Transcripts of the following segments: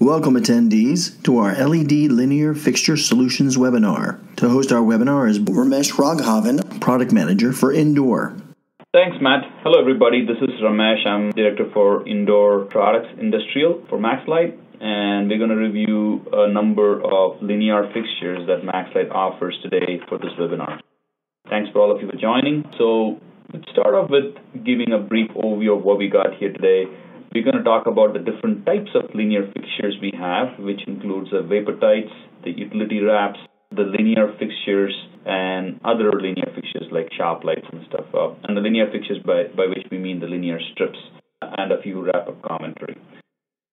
Welcome attendees to our LED Linear Fixture Solutions webinar. To host our webinar is Ramesh Raghavan, Product Manager for Indoor. Thanks, Matt. Hello, everybody. This is Ramesh. I'm Director for Indoor Products Industrial for MaxLight, and we're going to review a number of linear fixtures that MaxLight offers today for this webinar. Thanks for all of you for joining. So let's start off with giving a brief overview of what we got here today. We're going to talk about the different types of linear fixtures we have, which includes the vapor tights, the utility wraps, the linear fixtures, and other linear fixtures like shop lights and stuff. And the linear fixtures by which we mean the linear strips, and a few wrap-up commentary.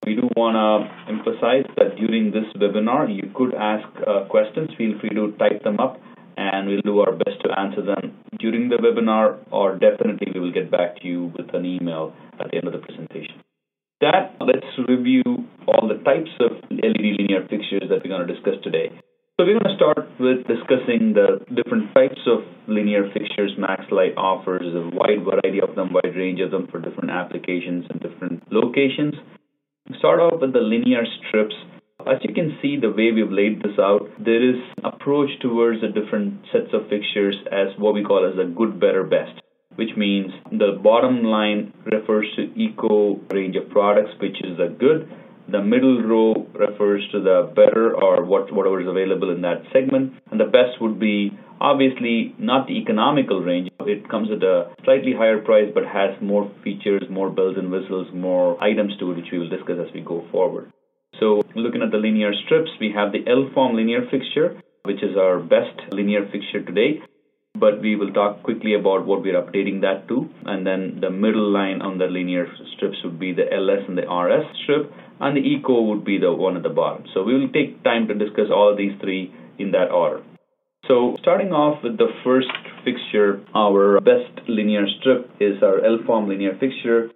We do want to emphasize that during this webinar, you could ask questions. Feel free to type them up, and we'll do our best to answer them during the webinar, or definitely we will get back to you with an email at the end of the presentation. Let's review all the types of LED linear fixtures that we're going to discuss today. So we're going to start with discussing the different types of linear fixtures MaxLight offers, a wide variety of them, wide range of them for different applications and different locations. Start off with the linear strips. As you can see, the way we've laid this out, there is approach towards the different sets of fixtures as what we call as a good, better, best, which means the bottom line refers to eco range of products, which is the good. The middle row refers to the better, or whatever is available in that segment. And the best would be obviously not the economical range. It comes at a slightly higher price but has more features, more bells and whistles, more items to it, which we will discuss as we go forward. So looking at the linear strips, we have the L-form linear fixture, which is our best linear fixture today. But we will talk quickly about what we're updating that to. And then the middle line on the linear strips would be the LS and the RS strip, and the Eco would be the one at the bottom. So we will take time to discuss all of these three in that order. So starting off with the first fixture, our best linear strip is our L-form linear fixture.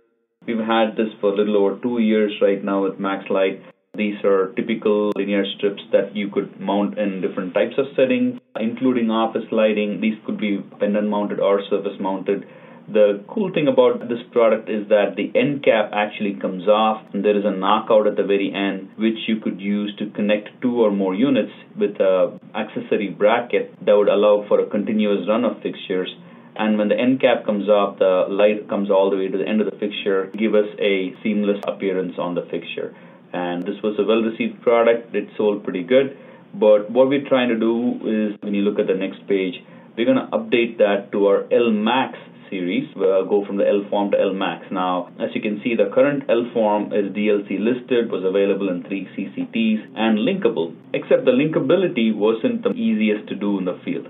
We've had this for a little over 2 years right now with MaxLight. These are typical linear strips that you could mount in different types of settings, including office lighting. These could be pendant mounted or surface mounted. The cool thing about this product is that the end cap actually comes off, and there is a knockout at the very end, which you could use to connect 2 or more units with an accessory bracket that would allow for a continuous run of fixtures. And when the end cap comes off, the light comes all the way to the end of the fixture, give us a seamless appearance on the fixture. And this was a well-received product. It sold pretty good. But what we're trying to do is, when you look at the next page, we're going to update that to our L-Max series. We'll go from the L-Form to L-Max. Now, as you can see, the current L-Form is DLC listed, was available in 3 CCTs, and linkable, except the linkability wasn't the easiest to do in the field.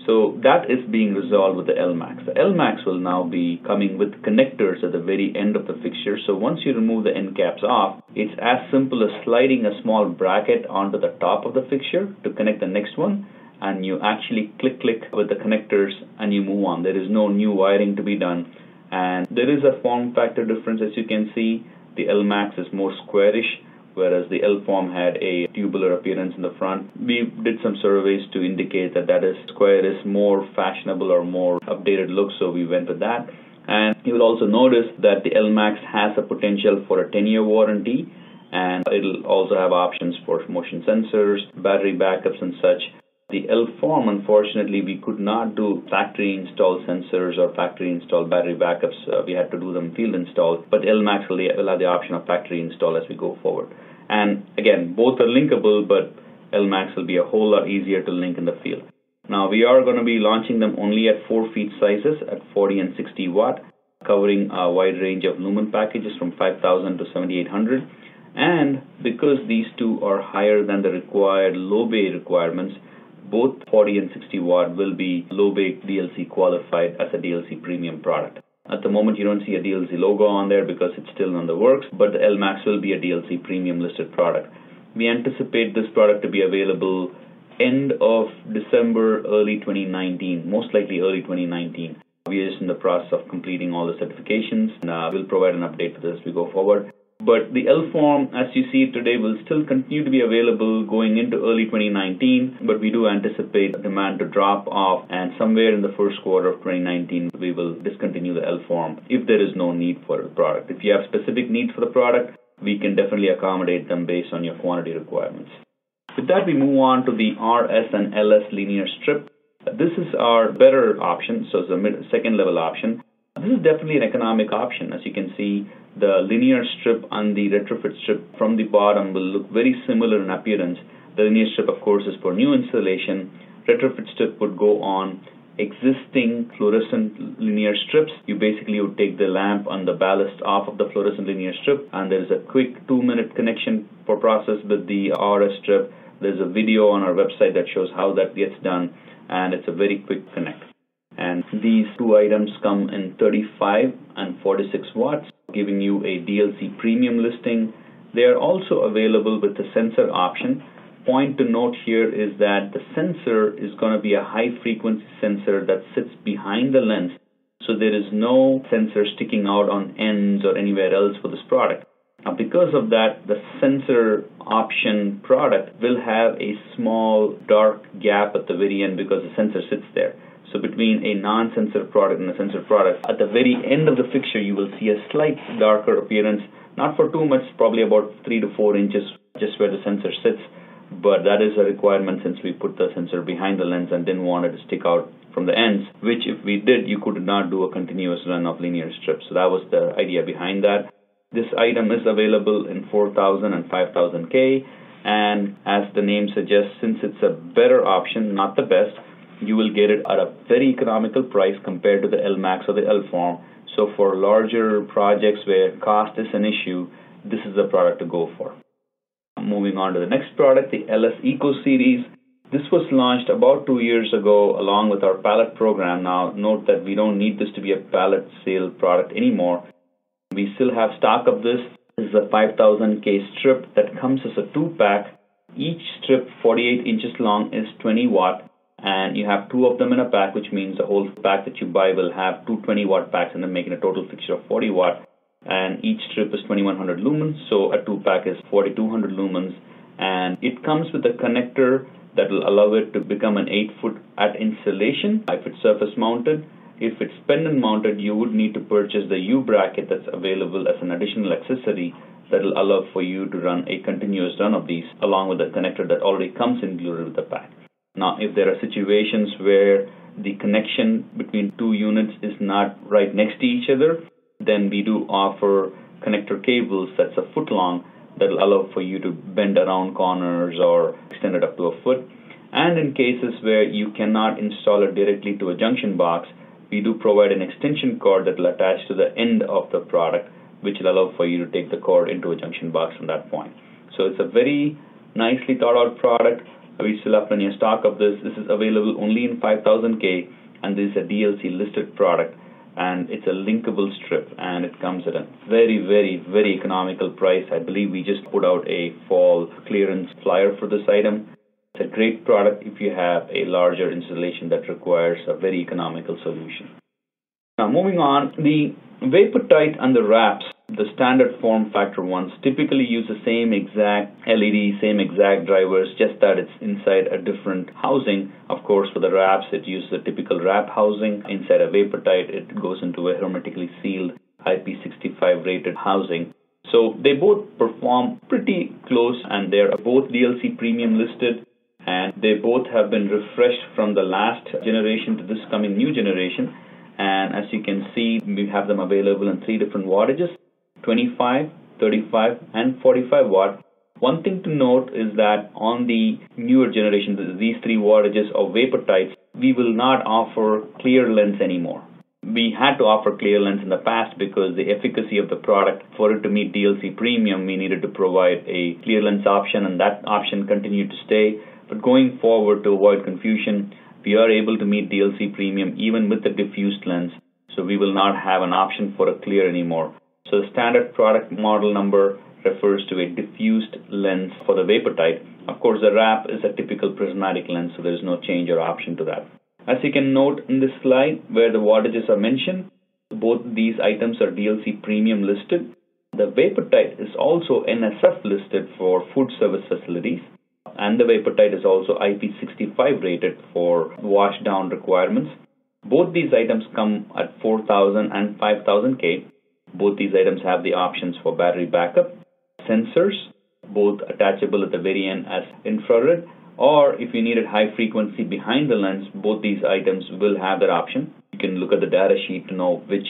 So that is being resolved with the L-Max. The L-Max will now be coming with connectors at the very end of the fixture. So once you remove the end caps off, it's as simple as sliding a small bracket onto the top of the fixture to connect the next one. And you actually click with the connectors and you move on. There is no new wiring to be done. And there is a form factor difference, as you can see. The L-Max is more squarish, whereas the L-form had a tubular appearance in the front. We did some surveys to indicate that is square is more fashionable or more updated look, so we went with that. And you will also notice that the L-Max has a potential for a 10-year warranty, and it'll also have options for motion sensors, battery backups and such. The L-form, unfortunately, we could not do factory-installed sensors or factory-installed battery backups. We had to do them field-installed, but L-Max will have the option of factory-install as we go forward. And again, both are linkable, but L-Max will be a whole lot easier to link in the field. Now, we are going to be launching them only at 4 feet sizes at 40 and 60 watt, covering a wide range of lumen packages from 5,000 to 7,800. And because these two are higher than the required low bay requirements, both 40 and 60 watt will be low bay DLC qualified as a DLC premium product. At the moment, you don't see a DLC logo on there because it's still in the works, but the L-Max will be a DLC premium listed product. We anticipate this product to be available end of December, early 2019, most likely early 2019. We are just in the process of completing all the certifications, and we'll provide an update for this as we go forward. But the L-form, as you see today, will still continue to be available going into early 2019, but we do anticipate demand to drop off, and somewhere in the first quarter of 2019, we will discontinue the L-form if there is no need for the product. If you have specific needs for the product, we can definitely accommodate them based on your quantity requirements. With that, we move on to the RS and LS linear strip. This is our better option, so it's a second level option. This is definitely an economic option. As you can see, the linear strip and the retrofit strip from the bottom will look very similar in appearance. The linear strip, of course, is for new installation. Retrofit strip would go on existing fluorescent linear strips. You basically would take the lamp and the ballast off of the fluorescent linear strip, and there is a quick 2-minute connection for process with the RS strip. There's a video on our website that shows how that gets done, and it's a very quick connect. And these two items come in 35 and 46 watts, giving you a DLC premium listing. They are also available with the sensor option. Point to note here is that the sensor is going to be a high frequency sensor that sits behind the lens, so there is no sensor sticking out on ends or anywhere else for this product. Now, because of that, the sensor option product will have a small dark gap at the very end because the sensor sits there. So between a non-sensor product and a sensor product, at the very end of the fixture, you will see a slight darker appearance, not for too much, probably about 3 to 4 inches just where the sensor sits. But that is a requirement since we put the sensor behind the lens and didn't want it to stick out from the ends, which if we did, you could not do a continuous run of linear strips. So that was the idea behind that. This item is available in 4000 and 5000K, and as the name suggests, since it's a better option, not the best, you will get it at a very economical price compared to the LMAX or the L-Form. So for larger projects where cost is an issue, this is the product to go for. Moving on to the next product, the LS Eco Series. This was launched about 2 years ago along with our pallet program. Now note that we don't need this to be a pallet sale product anymore. We still have stock of this. This is a 5000K strip that comes as a 2-pack. Each strip, 48 inches long, is 20 watt. And you have 2 of them in a pack, which means the whole pack that you buy will have 2 20-watt packs and then making a total fixture of 40 watt. And each strip is 2100 lumens, so a 2-pack is 4200 lumens. And it comes with a connector that will allow it to become an 8-foot at installation if it's surface mounted. If it's pendant mounted, you would need to purchase the U-bracket that's available as an additional accessory that will allow for you to run a continuous run of these along with the connector that already comes included with the pack. Now, if there are situations where the connection between 2 units is not right next to each other, then we do offer connector cables that's a foot long that will allow for you to bend around corners or extend it up to a foot. And in cases where you cannot install it directly to a junction box, we do provide an extension cord that will attach to the end of the product, which will allow for you to take the cord into a junction box from that point. So it's a very nicely thought out product. We still have plenty of stock of this. This is available only in 5000K, and this is a DLC listed product, and it's a linkable strip, and it comes at a very, very, very economical price. I believe we just put out a fall clearance flyer for this item. It's a great product if you have a larger installation that requires a very economical solution. Now moving on, the VaporTite and the wraps, the standard form factor ones, typically use the same exact LED, same exact drivers, just that it's inside a different housing. Of course, for the wraps, it uses a typical wrap housing. Inside a VaporTite, it goes into a hermetically sealed IP65 rated housing. So they both perform pretty close, and they're both DLC premium listed, and they both have been refreshed from the last generation to this coming new generation. And as you can see, we have them available in 3 different wattages: 25, 35, and 45 watt. One thing to note is that on the newer generation, these 3 wattages of VaporTites, we will not offer clear lens anymore. We had to offer clear lens in the past because the efficacy of the product, for it to meet DLC premium, we needed to provide a clear lens option, and that option continued to stay. But going forward, to avoid confusion, we are able to meet DLC premium even with the diffused lens, so we will not have an option for a clear anymore. So the standard product model number refers to a diffused lens for the VaporTite. Of course, the wrap is a typical prismatic lens, so there is no change or option to that. As you can note in this slide where the wattages are mentioned, both these items are DLC premium listed. The VaporTite is also NSF listed for food service facilities, and the VaporTite is also IP65 rated for wash down requirements. Both these items come at 4000 and 5000K. Both these items have the options for battery backup, sensors, both attachable at the very end as infrared, or if you needed high frequency behind the lens, both these items will have that option. You can look at the data sheet to know which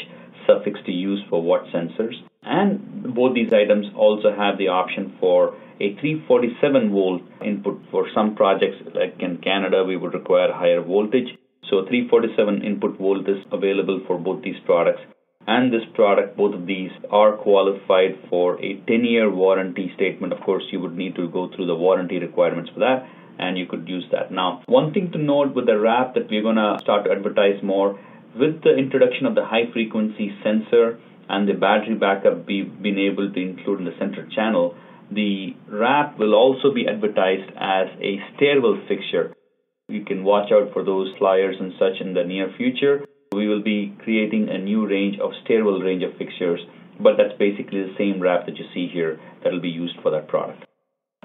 suffix to use for what sensors. And both these items also have the option for a 347 volt input. For some projects, like in Canada, we would require higher voltage. So 347 input volt is available for both these products. And this product, both of these are qualified for a 10-year warranty statement. Of course, you would need to go through the warranty requirements for that, and you could use that. Now, one thing to note with the wrap that we're going to start to advertise more, with the introduction of the high-frequency sensor and the battery backup being able to include in the center channel, the wrap will also be advertised as a stairwell fixture. You can watch out for those flyers and such in the near future. We will be creating a new range of stairwell range of fixtures, but that's basically the same wrap that you see here that will be used for that product.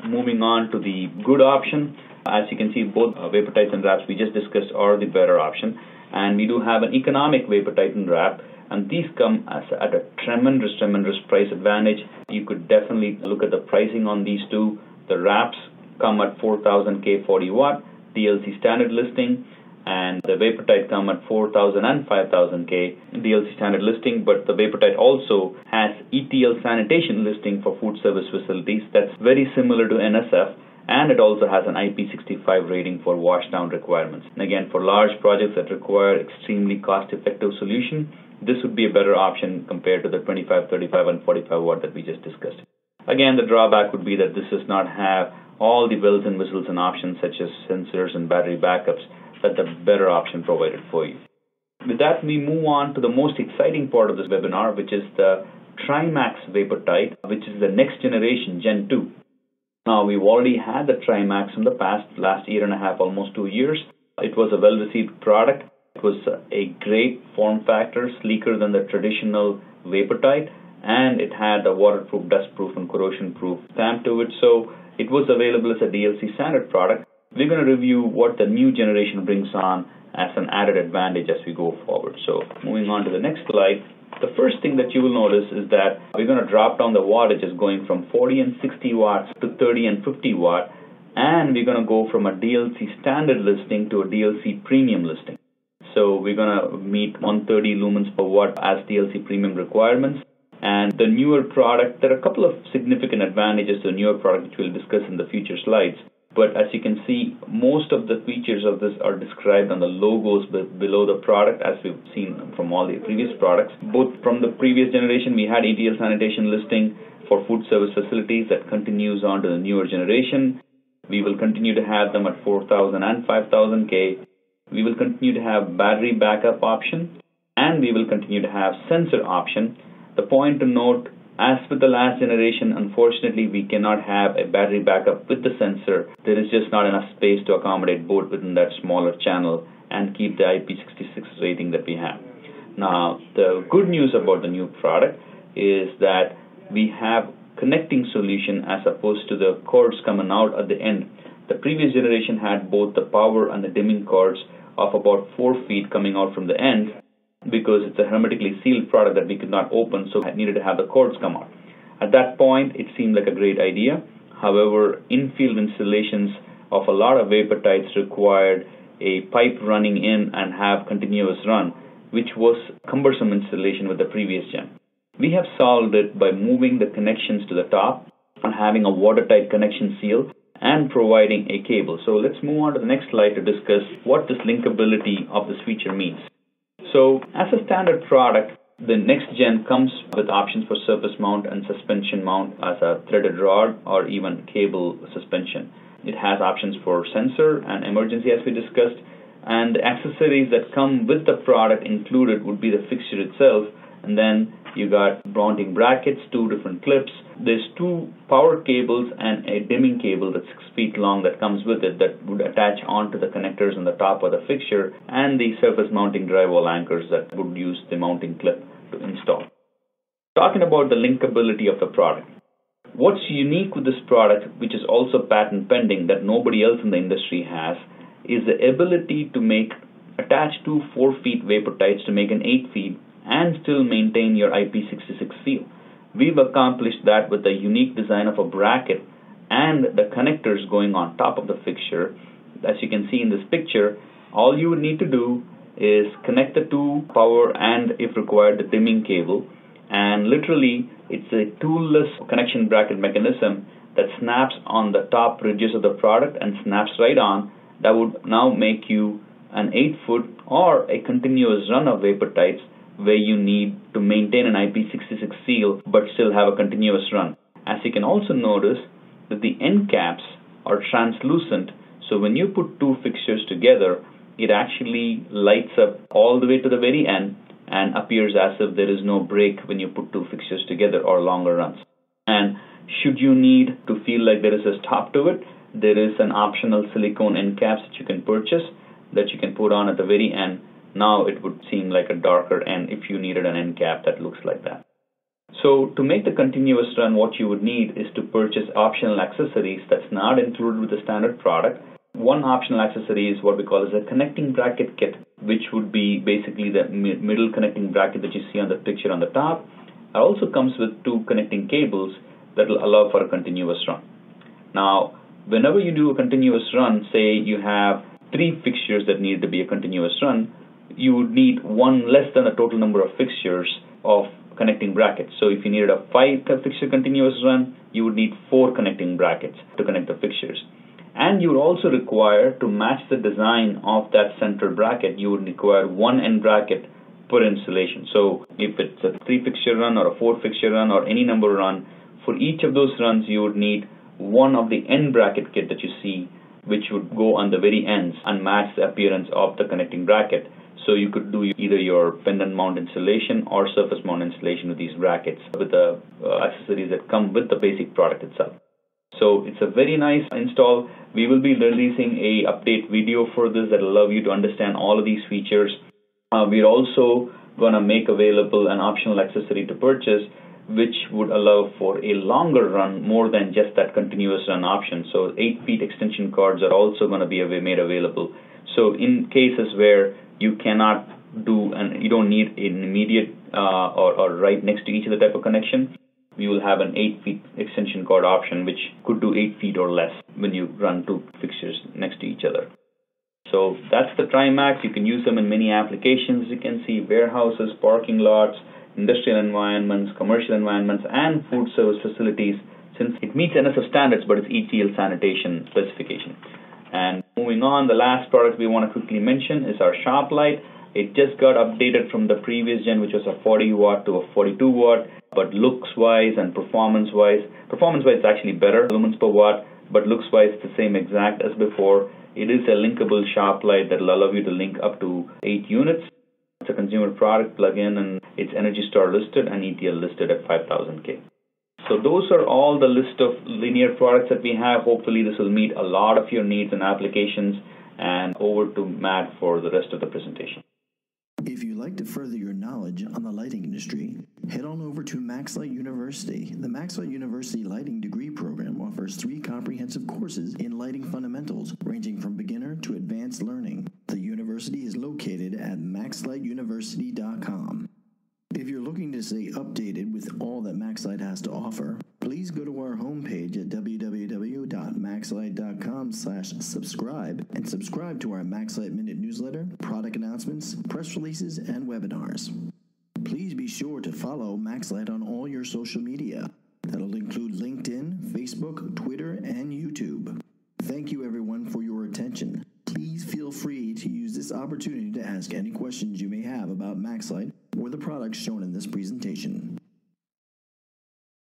Moving on to the good option, as you can see, both Vapor Titan wraps we just discussed are the better option, and we do have an economic Vapor Titan wrap, and these come at a tremendous price advantage. You could definitely look at the pricing on these two. The wraps come at 4,000 K 40 watt DLC standard listing, and the VaporTite come at 4,000 and 5,000 K DLC standard listing, but the VaporTite also has ETL sanitation listing for food service facilities. That's very similar to NSF, and it also has an IP65 rating for washdown requirements. And again, for large projects that require extremely cost-effective solution, this would be a better option compared to the 25, 35, and 45 watt that we just discussed. Again, the drawback would be that this does not have all the bells and whistles and options such as sensors and battery backups that the better option provided for you. With that, we move on to the most exciting part of this webinar, which is the Trimax VaporTite, which is the next generation, Gen 2. Now, we've already had the Trimax in the last year and a half, almost 2 years. It was a well-received product. It was a great form factor, sleeker than the traditional VaporTite, and it had a waterproof, dustproof, and corrosion-proof stamp to it, so it was available as a DLC standard product. We're going to review what the new generation brings on as an added advantage as we go forward. So moving on to the next slide, the first thing that you will notice is that we're going to drop down the wattages going from 40 and 60 watts to 30 and 50 watt, and we're going to go from a DLC standard listing to a DLC premium listing. So we're going to meet 130 lumens per watt as DLC premium requirements. And the newer product, there are a couple of significant advantages to the newer product which we'll discuss in the future slides. But as you can see, most of the features of this are described on the logos below the product, as we've seen from all the previous products. Both from the previous generation, we had ETL sanitation listing for food service facilities that continues on to the newer generation. We will continue to have them at 4,000 and 5,000 K. We will continue to have battery backup option, and we will continue to have sensor option. The point to note, as with the last generation, unfortunately, we cannot have a battery backup with the sensor. There is just not enough space to accommodate both within that smaller channel and keep the IP66 rating that we have. Now, the good news about the new product is that we have connecting solution as opposed to the cords coming out at the end. The previous generation had both the power and the dimming cords of about 4 feet coming out from the end, because it's a hermetically sealed product that we could not open, so I needed to have the cords come out. At that point, it seemed like a great idea. However, in-field installations of a lot of VaporTites required a pipe running in and have continuous run, which was cumbersome installation with the previous gen. We have solved it by moving the connections to the top and having a watertight connection seal and providing a cable. So let's move on to the next slide to discuss what this linkability of this feature means. So as a standard product, the next gen comes with options for surface mount and suspension mount as a threaded rod or even cable suspension. It has options for sensor and emergency, as we discussed, and the accessories that come with the product included would be the fixture itself, and then you got mounting brackets, 2 different clips. There's 2 power cables and a dimming cable that's 6 feet long that comes with it that would attach onto the connectors on the top of the fixture, and the surface mounting drywall anchors that would use the mounting clip to install. Talking about the linkability of the product. What's unique with this product, which is also patent pending that nobody else in the industry has, is the ability to attach 2 4 feet VaporTites to make an 8 feet and still maintain your IP66 seal. We've accomplished that with the unique design of a bracket and the connectors going on top of the fixture. As you can see in this picture, all you would need to do is connect the two power and, if required, the dimming cable. And literally, it's a toolless connection bracket mechanism that snaps on the top ridges of the product and snaps right on. That would now make you an 8-foot or a continuous run of vapor tights where you need to maintain an IP66 seal but still have a continuous run. As you can also notice that the end caps are translucent, so when you put two fixtures together, it actually lights up all the way to the very end and appears as if there is no break when you put two fixtures together or longer runs. And should you need to feel like there is a stop to it, there is an optional silicone end caps that you can purchase that you can put on at the very end. Now it would seem like a darker end if you needed an end cap that looks like that. So to make the continuous run, what you would need is to purchase optional accessories that's not included with the standard product. One optional accessory is what we call as a connecting bracket kit, which would be basically the middle connecting bracket that you see on the picture on the top. It also comes with two connecting cables that will allow for a continuous run. Now, whenever you do a continuous run, say you have 3 fixtures that need to be a continuous run, you would need one less than the total number of fixtures of connecting brackets. So if you needed a 5-fixture continuous run, you would need 4 connecting brackets to connect the fixtures. And you would also require, to match the design of that center bracket, you would require 1 end bracket per installation. So if it's a 3-fixture run or a 4-fixture run or any number run, for each of those runs you would need one of the end bracket kit that you see, which would go on the very ends and match the appearance of the connecting bracket. So you could do either your pendant mount installation or surface mount installation with these brackets with the accessories that come with the basic product itself. So it's a very nice install. We will be releasing a update video for this that will allow you to understand all of these features. We're also going to make available an optional accessory to purchase, which would allow for a longer run more than just that continuous run option. So 8-feet extension cords are also going to be made available. So in cases where you cannot do and you don't need an immediate or right next to each other type of connection, we will have an 8-feet extension cord option which could do 8 feet or less when you run 2 fixtures next to each other. So that's the Trimax. You can use them in many applications. You can see warehouses, parking lots, industrial environments, commercial environments, and food service facilities, since it meets NSF standards, but it's ETL sanitation specification. And moving on, the last product we want to quickly mention is our shop light. It just got updated from the previous gen, which was a 40 watt to a 42 watt, but looks-wise and performance-wise it's actually better, lumens per watt, but looks-wise it's the same exact as before. It is a linkable shop light that will allow you to link up to 8 units. It's a consumer product plug-in, and it's Energy Star listed and ETL listed at 5,000K. So those are all the list of linear products that we have. Hopefully this will meet a lot of your needs and applications. And over to Matt for the rest of the presentation. If you'd like to further your knowledge on the lighting industry, head on over to MaxLight University. The MaxLight University Lighting Degree Program offers 3 comprehensive courses in lighting fundamentals, ranging from beginner to advanced learning. The university is located at maxlightuniversity.com. If you're looking to stay updated with all that MaxLight has to offer, please go to our homepage at www.maxlight.com/subscribe and subscribe to our MaxLight Minute newsletter, product announcements, press releases, and webinars. Please be sure to follow MaxLight on all your social media. That'll include LinkedIn, Facebook, Twitter, and YouTube. Thank you everyone for your attention. Please feel free to use this opportunity to ask any questions you may have about MaxLight or the products shown in this presentation.